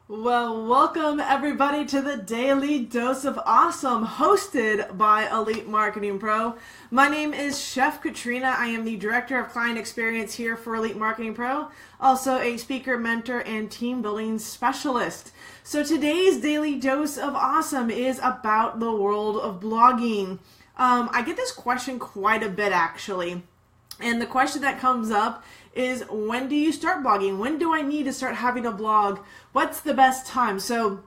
Well, welcome everybody to the Daily Dose of Awesome, hosted by Elite Marketing Pro. My name is Chef Katrina. I am the Director of Client Experience here for Elite Marketing Pro, also a speaker, mentor, and team building specialist. So today's Daily Dose of Awesome is about the world of blogging. I get this question quite a bit actually, and the question that comes up is, when do you start blogging? When do I need to start having a blog? What's the best time? So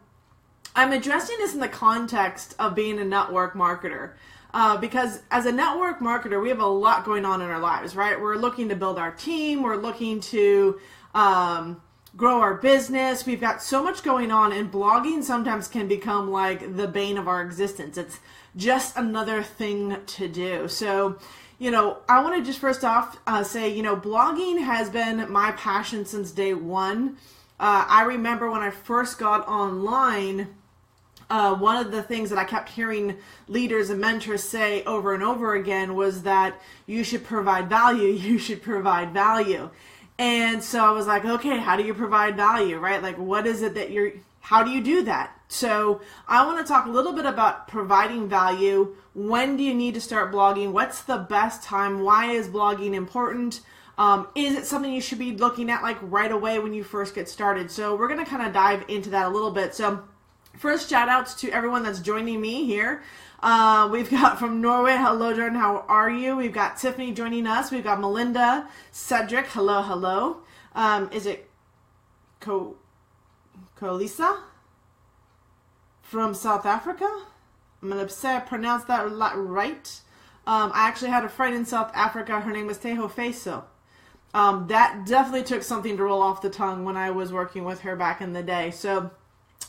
I'm addressing this in the context of being a network marketer. Because as a network marketer, we have a lot going on in our lives, right? We're looking to build our team. We're looking to grow our business. We've got so much going on, and blogging sometimes can become like the bane of our existence. It's just another thing to do. So I want to just first off say, blogging has been my passion since day one. I remember when I first got online, one of the things that I kept hearing leaders and mentors say over and over again was that you should provide value, you should provide value. And so I was like, okay, how do you provide value, right? Like, what is it that how do you do that? So I want to talk a little bit about providing value. When do you need to start blogging? What's the best time? Why is blogging important? Is it something you should be looking at like right away when you first get started? So we're going to kind of dive into that a little bit. So first, shout outs to everyone that's joining me here. We've got from Norway, hello Jordan, how are you? We've got Tiffany joining us. We've got Melinda, Cedric, hello, hello. Is it Kolisa from South Africa? I'm going to say I pronounced that right. I actually had a friend in South Africa. Her name was Teho Feso. That definitely took something to roll off the tongue when I was working with her back in the day. So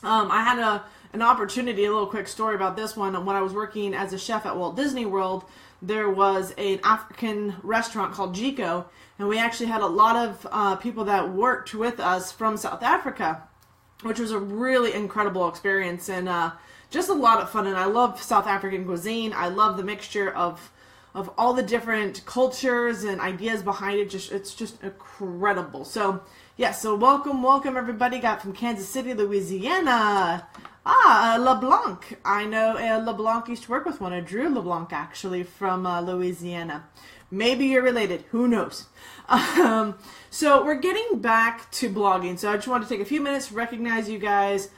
I had an opportunity, a little quick story about this one. When I was working as a chef at Walt Disney World, there was an African restaurant called Jiko, and we actually had a lot of people that worked with us from South Africa, which was a really incredible experience and just a lot of fun. And I love South African cuisine. I love the mixture of all the different cultures and ideas behind it. It's just incredible. So so welcome everybody. Got from Kansas City, Louisiana. LeBlanc. I know LeBlanc used to work with one. Drew LeBlanc actually from Louisiana. Maybe you're related. Who knows? So we're getting back to blogging. So I just want to take a few minutes to recognize you guys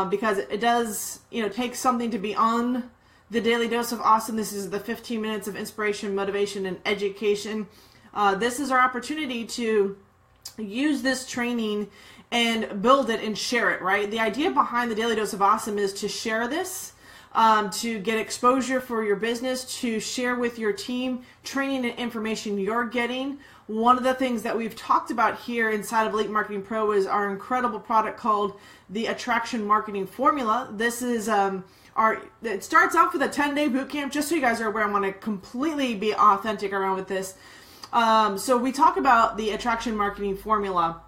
because it does, take something to be on the Daily Dose of Awesome. This is the 15 minutes of inspiration, motivation, and education. This is our opportunity to use this training and build it and share it, right? The idea behind the Daily Dose of Awesome is to share this, to get exposure for your business, to share with your team training and information you're getting. One of the things that we've talked about here inside of Elite Marketing Pro is our incredible product called the Attraction Marketing Formula. This is it starts off with a 10-day boot camp, just so you guys are aware. I want to completely be authentic around with this. So we talk about the Attraction Marketing Formula.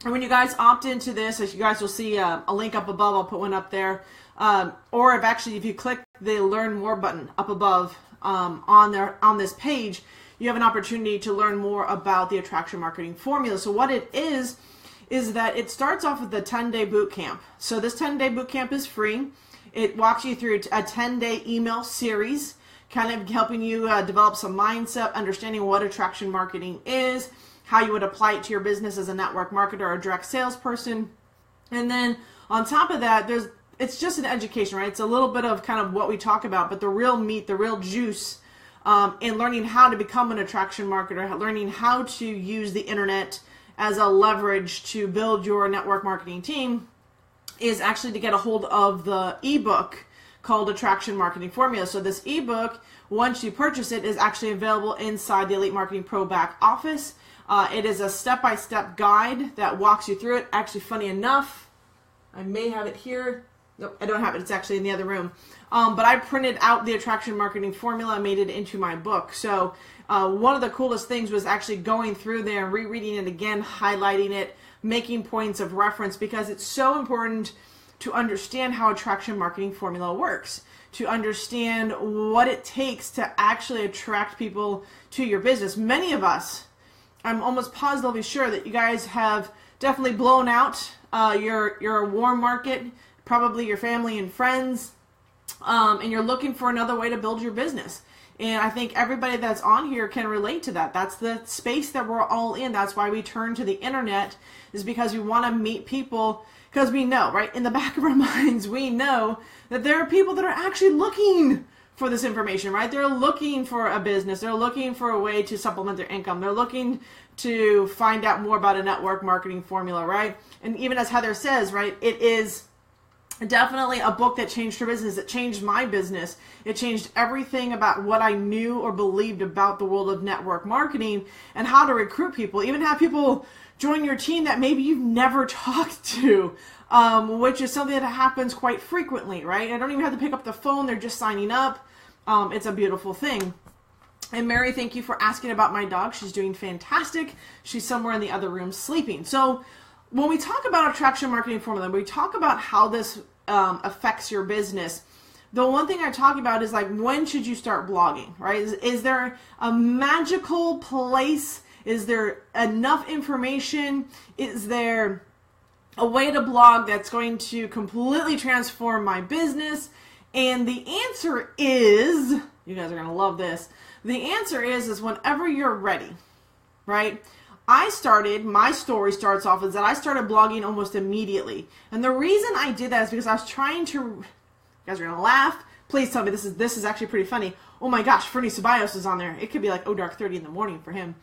And when you guys opt into this, as you guys will see a link up above, I'll put one up there. Or if you click the Learn More button up above on this page, you have an opportunity to learn more about the Attraction Marketing Formula. So what it is that it starts off with the 10-day boot camp. So this 10-day boot camp is free. It walks you through a 10-day email series, kind of helping you develop some mindset, understanding what attraction marketing is, how you would apply it to your business as a network marketer or a direct salesperson. And then on top of that, it's just an education, right? It's a little bit of kind of what we talk about, but the real meat, the real juice in learning how to become an attraction marketer, learning how to use the internet as a leverage to build your network marketing team, is actually to get a hold of the ebook called Attraction Marketing Formula. So this ebook, once you purchase it, is actually available inside the Elite Marketing Pro back office. It is a step-by-step guide that walks you through it. Actually, funny enough, I may have it here. Nope, I don't have it. It's actually in the other room. But I printed out the Attraction Marketing Formula and made it into my book. So one of the coolest things was actually going through there and rereading it again, highlighting it, making points of reference, because it's so important to understand how Attraction Marketing Formula works, to understand what it takes to actually attract people to your business. Many of us, I'm almost positively sure that you guys have definitely blown out. You're a warm market, probably your family and friends, and you're looking for another way to build your business. And I think everybody that's on here can relate to that. That's the space that we're all in. That's why we turn to the internet, is because we want to meet people, because we know, right, in the back of our minds, we know that there are people that are actually looking for this information, right? They're looking for a business. They're looking for a way to supplement their income. They're looking to find out more about a network marketing formula, right? And even as Heather says, right, it is definitely a book that changed her business. It changed my business. It changed everything about what I knew or believed about the world of network marketing and how to recruit people, even have people join your team that maybe you've never talked to, which is something that happens quite frequently, right? I don't even have to pick up the phone. They're just signing up. It's a beautiful thing. And Mary, thank you for asking about my dog. She's doing fantastic. She's somewhere in the other room sleeping. So when we talk about attraction marketing formula, we talk about how this affects your business. The one thing I talk about is like, when should you start blogging, right? Is there a magical place? Is there enough information? Is there a way to blog that's going to completely transform my business? And the answer is, you guys are going to love this. The answer is whenever you're ready, right? My story starts off is that I started blogging almost immediately. And the reason I did that is because I was trying to, you guys are going to laugh. Please tell me this is actually pretty funny. Oh my gosh, Fernie Ceballos is on there. It could be like, oh, dark 30 in the morning for him.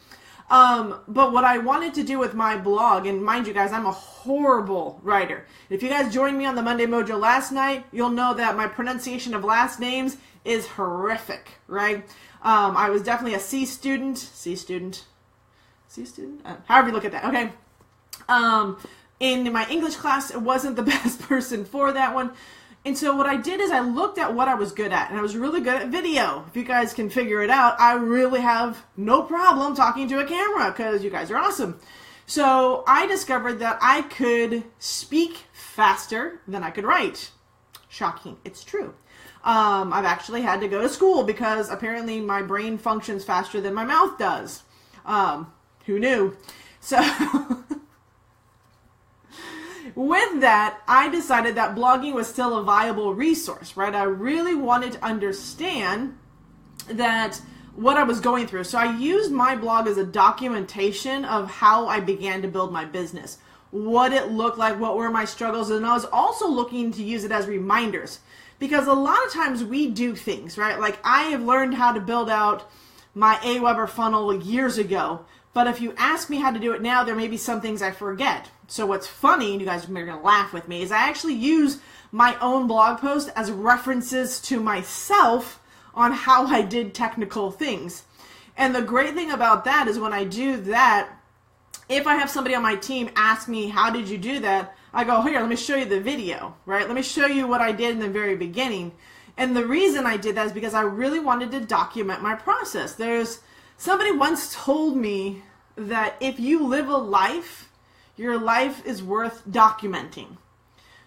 But what I wanted to do with my blog, and mind you guys, I'm a horrible writer. If you guys joined me on the Monday Mojo last night, you'll know that my pronunciation of last names is horrific, right? I was definitely a C student, however you look at that, okay? In my English class, it wasn't the best person for that one. And so what I did is I looked at what I was good at, and I was really good at video. If you guys can figure it out, I really have no problem talking to a camera because you guys are awesome. So I discovered that I could speak faster than I could write. Shocking. It's true. I've actually had to go to school because apparently my brain functions faster than my mouth does. Who knew? So with that, I decided that blogging was still a viable resource, right? I really wanted to understand that what I was going through. So I used my blog as a documentation of how I began to build my business, what it looked like, what were my struggles, and I was also looking to use it as reminders. Because a lot of times we do things, right? Like I have learned how to build out my Aweber funnel years ago, but if you ask me how to do it now, there may be some things I forget. So what's funny, and you guys are going to laugh with me, is I actually use my own blog post as references to myself on how I did technical things. And the great thing about that is when I do that, if I have somebody on my team ask me, how did you do that? I go, here, let me show you the video, right? Let me show you what I did in the very beginning. And the reason I did that is because I really wanted to document my process. Somebody once told me that if you live a life, your life is worth documenting.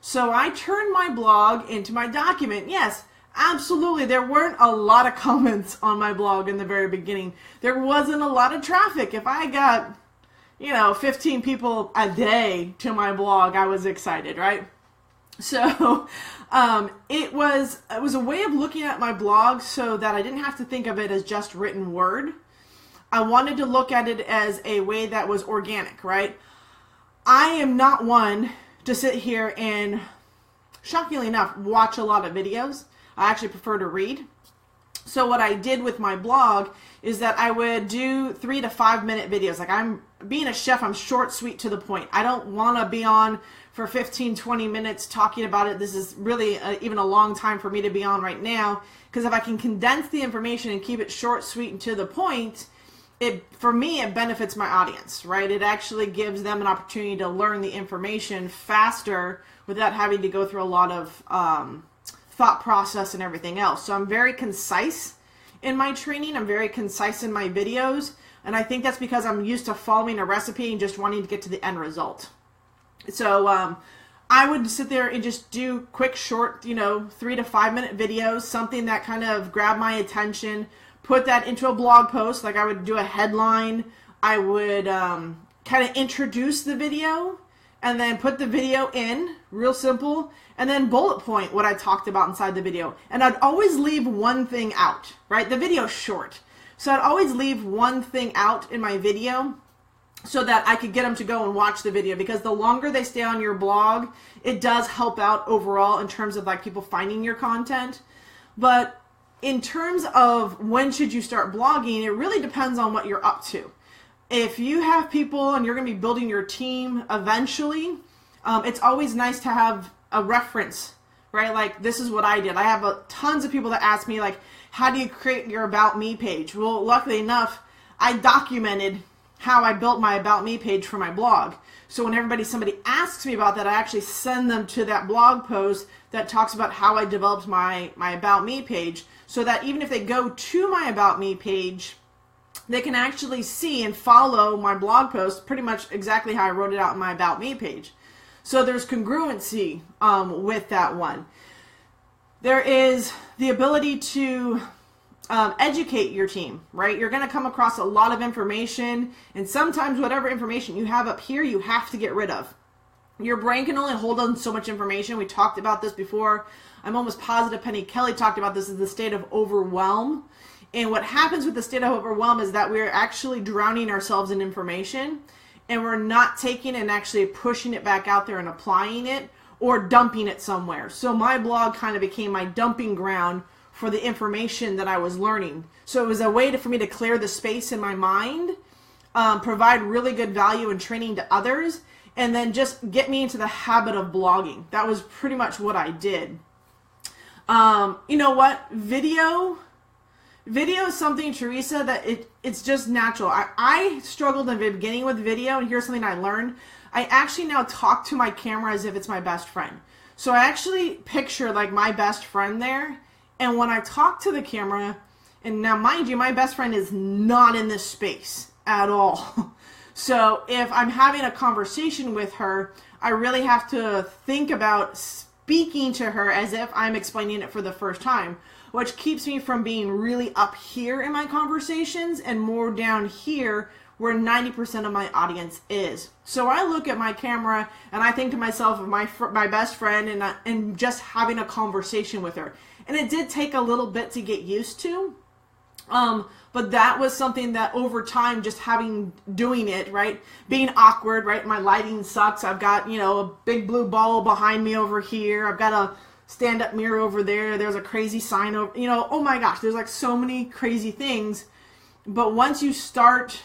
So I turned my blog into my document. Yes, absolutely. There weren't a lot of comments on my blog in the very beginning. There wasn't a lot of traffic. If I got 15 people a day to my blog, I was excited, right? So it was a way of looking at my blog so that I didn't have to think of it as just written word. I wanted to look at it as a way that was organic, right? I am not one to sit here and, shockingly enough, watch a lot of videos. I actually prefer to read. So what I did with my blog is that I would do 3 to 5 minute videos. Like being a chef, I'm short, sweet, to the point. I don't want to be on for 15, 20 minutes talking about it. This is really even a long time for me to be on right now, because if I can condense the information and keep it short, sweet, and to the point, for me, it benefits my audience, right? It actually gives them an opportunity to learn the information faster without having to go through a lot of thought process and everything else. So I'm very concise in my training. I'm very concise in my videos. And I think that's because I'm used to following a recipe and just wanting to get to the end result. So I would sit there and just do quick, short, 3 to 5 minute videos, something that kind of grabbed my attention, put that into a blog post. Like I would do a headline. I would kind of introduce the video, and then put the video in, real simple, and then bullet point what I talked about inside the video. And I'd always leave one thing out, right? The video's short. So I'd always leave one thing out in my video so that I could get them to go and watch the video, because the longer they stay on your blog, it does help out overall in terms of like people finding your content. But in terms of when should you start blogging, it really depends on what you're up to. If you have people and you're going to be building your team eventually, it's always nice to have a reference, right? Like, this is what I did. I have tons of people that ask me, like, how do you create your About Me page? Well, luckily enough, I documented how I built my About Me page for my blog. So when somebody asks me about that, I actually send them to that blog post that talks about how I developed my About Me page, so that even if they go to my About Me page, they can actually see and follow my blog post pretty much exactly how I wrote it out in my About Me page. So there's congruency with that one. There is the ability to educate your team, right? You're going to come across a lot of information, and sometimes whatever information you have up here, you have to get rid of. Your brain can only hold on so much information. We talked about this before. I'm almost positive Penny Kelly talked about this as the state of overwhelm. And what happens with the state of overwhelm is that we're actually drowning ourselves in information, and we're not taking and actually pushing it back out there and applying it or dumping it somewhere. So my blog kind of became my dumping ground for the information that I was learning. So it was a way for me to clear the space in my mind, provide really good value and training to others, and then just get me into the habit of blogging. That was pretty much what I did. You know what? Video is something, Teresa, that it's just natural. I struggled in the beginning with video, and here's something I learned. I actually now talk to my camera as if it's my best friend. So I actually picture like my best friend there, and when I talk to the camera, and now mind you, my best friend is not in this space at all. So if I'm having a conversation with her, I really have to think about speaking to her as if I'm explaining it for the first time, which keeps me from being really up here in my conversations and more down here where 90% of my audience is. So I look at my camera and I think to myself of my best friend and just having a conversation with her. And it did take a little bit to get used to. But that was something that over time, just doing it, right? Being awkward, right? My lighting sucks. I've got, a big blue ball behind me over here. I've got a stand-up mirror over there. There's a crazy sign over, oh my gosh, there's like so many crazy things. But once you start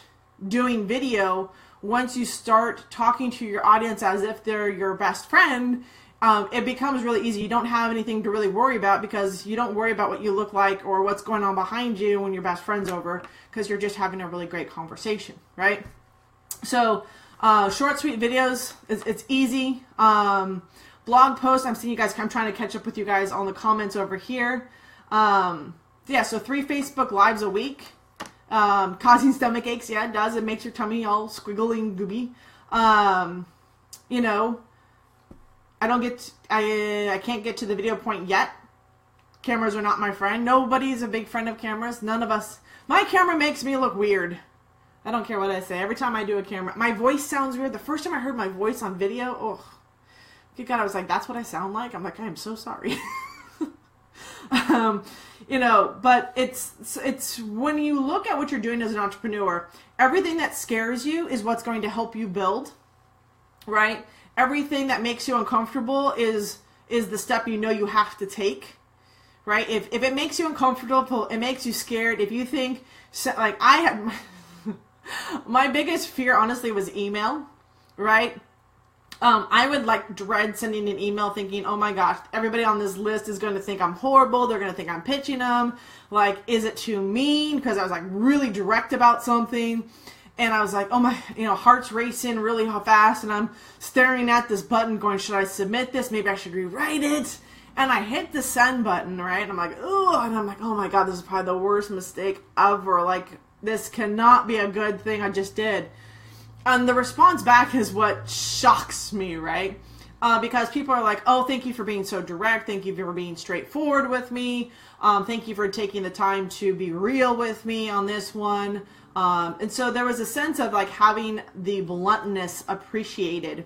doing video, once you start talking to your audience as if they're your best friend, it becomes really easy. You don't have anything to really worry about, because you don't worry about what you look like or what's going on behind you when your best friend's over, because you're just having a really great conversation, right? So short, sweet videos, it's easy. Blog posts, I'm seeing you guys, I'm trying to catch up with you guys on the comments over here. Yeah, so 3 Facebook Lives a week. Causing stomach aches, yeah, it does. It makes your tummy all squiggly and gooby. I can't get to the video point yet. Cameras are not my friend. Nobody's a big friend of cameras. None of us. My camera makes me look weird. I don't care what I say. Every time I do a camera, my voice sounds weird. The first time I heard my voice on video, oh, good God, I was like, that's what I sound like? I'm like, I am so sorry. But it's when you look at what you're doing as an entrepreneur, everything that scares you is what's going to help you build, right? Everything that makes you uncomfortable is the step you have to take, right? If it makes you uncomfortable, it makes you scared. If you think, like I had, my biggest fear, honestly, was email, right? I would dread sending an email thinking, oh my gosh, everybody on this list is going to think I'm horrible. They're going to think I'm pitching them. Like, is it too mean? Because I was really direct about something. And I was like, oh my, heart's racing really fast. And I'm staring at this button going, should I submit this? Maybe I should rewrite it. And I hit the send button, right? And I'm like, oh, and I'm like, oh my God, this is probably the worst mistake ever. Like, this cannot be a good thing I just did. And the response back is what shocks me, right? Because people are like, oh, thank you for being so direct. Thank you for being straightforward with me. Thank you for taking the time to be real with me on this one. And so there was a sense of having the bluntness appreciated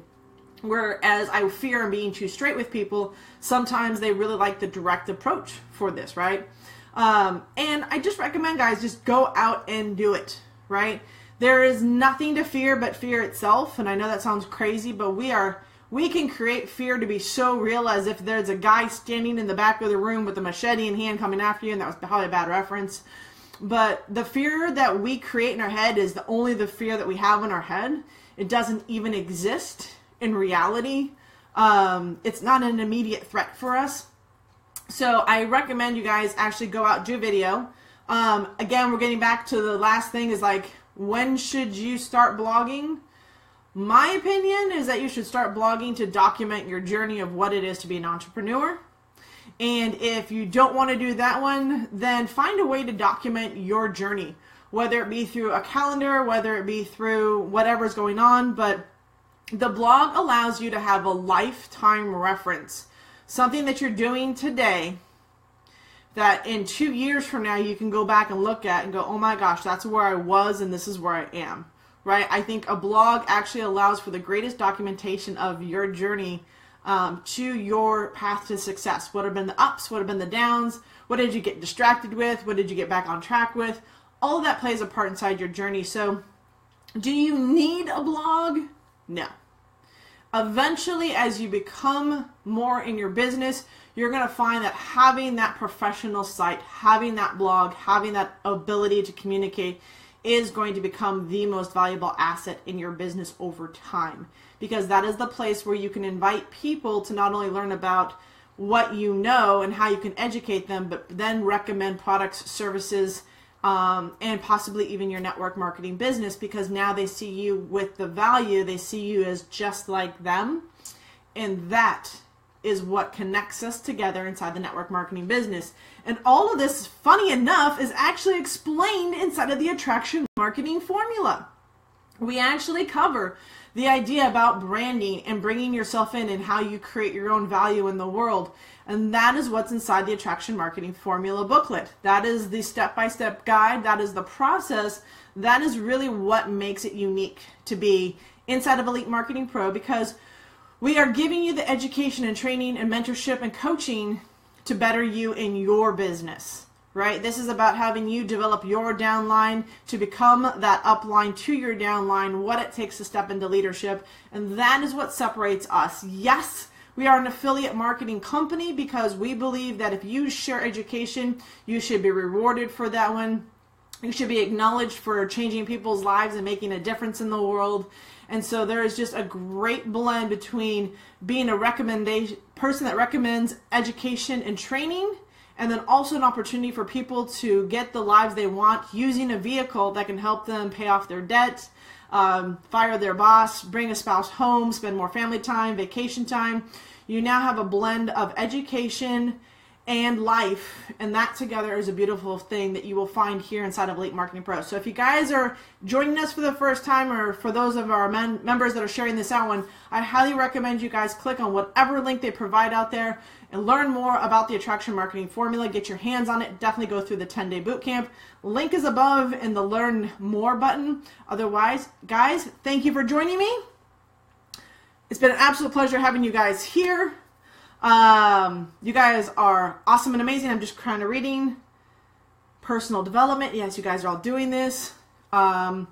Whereas I fear being too straight with people, sometimes they really like the direct approach for this, right? And I just recommend, guys, just go out and do it, right? There is nothing to fear but fear itself. And I know that sounds crazy, but we can create fear to be so real as if there's a guy standing in the back of the room with a machete in hand coming after you, and that was probably a bad reference. But the fear that we create in our head is only the fear that we have in our head. It doesn't even exist in reality. It's not an immediate threat for us. So I recommend you guys actually go out and do a video. Again, we're getting back to the last thing is like, when should you start blogging? My opinion is that you should start blogging to document your journey of what it is to be an entrepreneur. And if you don't want to do that one, then find a way to document your journey, whether it be through a calendar, whether it be through whatever's going on. But the blog allows you to have a lifetime reference, something that you're doing today that in 2 years from now you can go back and look at and go, oh my gosh, that's where I was and this is where I am, right? I think a blog actually allows for the greatest documentation of your journey to your path to success. What have been the ups? What have been the downs? What did you get distracted with? What did you get back on track with? All of that plays a part inside your journey. So do you need a blog? No. Eventually, as you become more in your business, you're going to find that having that professional site, having that blog, having that ability to communicate is going to become the most valuable asset in your business over time. Because that is the place where you can invite people to not only learn about what you know and how you can educate them, but then recommend products, services, and possibly even your network marketing business, because now they see you with the value, they see you as just like them, and that is what connects us together inside the network marketing business. And all of this, funny enough, is actually explained inside of the attraction marketing formula. We actually cover the idea about branding and bringing yourself in and how you create your own value in the world. And that is what's inside the attraction marketing formula booklet. That is the step-by-step guide. That is the process. That is really what makes it unique to be inside of Elite Marketing Pro, because we are giving you the education and training and mentorship and coaching to better you in your business, right? This is about having you develop your downline to become that upline to your downline, what it takes to step into leadership. And that is what separates us. Yes, we are an affiliate marketing company because we believe that if you share education, you should be rewarded for that one. You should be acknowledged for changing people's lives and making a difference in the world. And so there is just a great blend between being a person that recommends education and training, and then also an opportunity for people to get the lives they want using a vehicle that can help them pay off their debt, fire their boss, bring a spouse home, spend more family time, vacation time. You now have a blend of education and life, and that together is a beautiful thing that you will find here inside of Elite Marketing Pro. So if you guys are joining us for the first time, or for those of our members that are sharing this out, I highly recommend you guys click on whatever link they provide out there and learn more about the attraction marketing formula. Get your hands on it. Definitely go through the 10-day bootcamp. Link is above in the Learn More button. Otherwise, guys, thank you for joining me. It's been an absolute pleasure having you guys here. You guys are awesome and amazing. I'm just kind of reading personal development. Yes, you guys are all doing this. All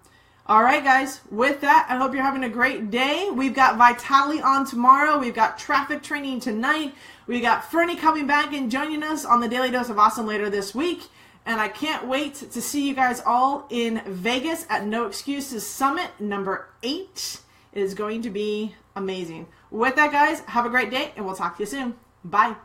right, guys, with that, I hope you're having a great day. We've got Vitaly on tomorrow. We've got traffic training tonight. We got Fernie coming back and joining us on the Daily Dose of Awesome later this week. And I can't wait to see you guys all in Vegas at No Excuses Summit number 8. It is going to be amazing. With that, guys, have a great day, and we'll talk to you soon. Bye.